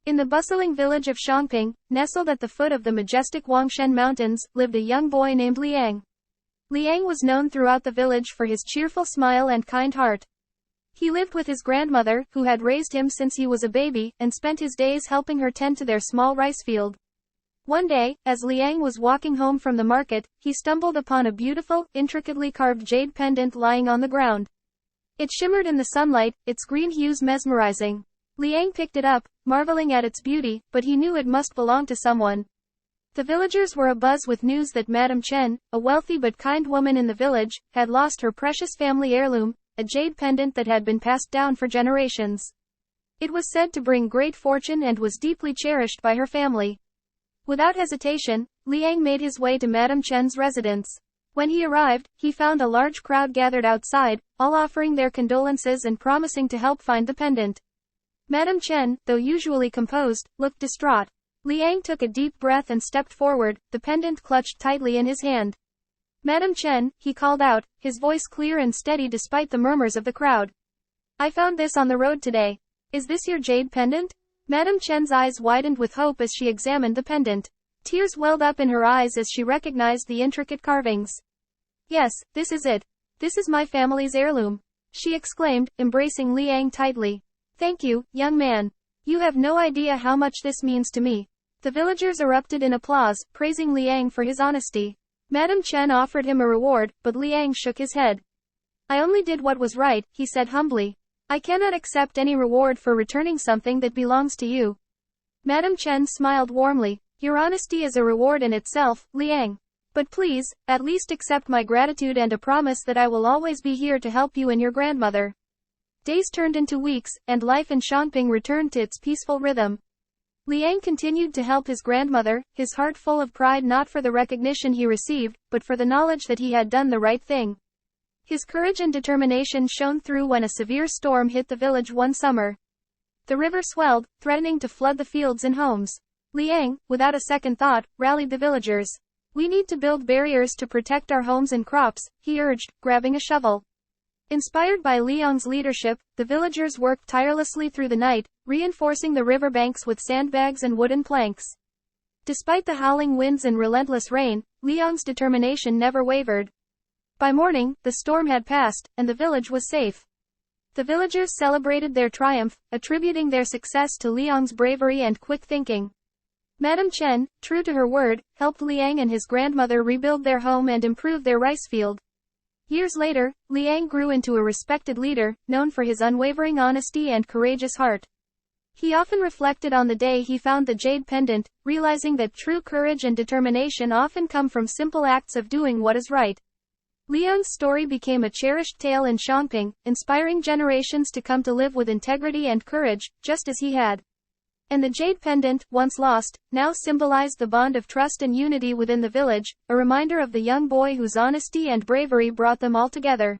In the bustling village of Xiangping, nestled at the foot of the majestic Wangshen Mountains, lived a young boy named Liang. Liang was known throughout the village for his cheerful smile and kind heart. He lived with his grandmother, who had raised him since he was a baby, and spent his days helping her tend to their small rice field. One day, as Liang was walking home from the market, he stumbled upon a beautiful, intricately carved jade pendant lying on the ground. It shimmered in the sunlight, its green hues mesmerizing. Liang picked it up, marveling at its beauty, but he knew it must belong to someone. The villagers were abuzz with news that Madame Chen, a wealthy but kind woman in the village, had lost her precious family heirloom, a jade pendant that had been passed down for generations. It was said to bring great fortune and was deeply cherished by her family. Without hesitation, Liang made his way to Madame Chen's residence. When he arrived, he found a large crowd gathered outside, all offering their condolences and promising to help find the pendant. Madame Chen, though usually composed, looked distraught. Liang took a deep breath and stepped forward, the pendant clutched tightly in his hand. "Madame Chen," he called out, his voice clear and steady despite the murmurs of the crowd. "I found this on the road today. Is this your jade pendant?" Madame Chen's eyes widened with hope as she examined the pendant. Tears welled up in her eyes as she recognized the intricate carvings. "Yes, this is it. This is my family's heirloom," she exclaimed, embracing Liang tightly. "Thank you, young man. You have no idea how much this means to me." The villagers erupted in applause, praising Liang for his honesty. Madame Chen offered him a reward, but Liang shook his head. "I only did what was right," he said humbly. "I cannot accept any reward for returning something that belongs to you." Madame Chen smiled warmly. "Your honesty is a reward in itself, Liang. But please, at least accept my gratitude and a promise that I will always be here to help you and your grandmother." Days turned into weeks, and life in Xiangping returned to its peaceful rhythm. Liang continued to help his grandmother, his heart full of pride not for the recognition he received, but for the knowledge that he had done the right thing. His courage and determination shone through when a severe storm hit the village one summer. The river swelled, threatening to flood the fields and homes. Liang, without a second thought, rallied the villagers. "We need to build barriers to protect our homes and crops," he urged, grabbing a shovel. Inspired by Liang's leadership, the villagers worked tirelessly through the night, reinforcing the riverbanks with sandbags and wooden planks. Despite the howling winds and relentless rain, Liang's determination never wavered. By morning, the storm had passed, and the village was safe. The villagers celebrated their triumph, attributing their success to Liang's bravery and quick thinking. Madame Chen, true to her word, helped Liang and his grandmother rebuild their home and improve their rice field. Years later, Liang grew into a respected leader, known for his unwavering honesty and courageous heart. He often reflected on the day he found the jade pendant, realizing that true courage and determination often come from simple acts of doing what is right. Liang's story became a cherished tale in Xiangping, inspiring generations to come to live with integrity and courage, just as he had. And the jade pendant, once lost, now symbolized the bond of trust and unity within the village, a reminder of the young boy whose honesty and bravery brought them all together.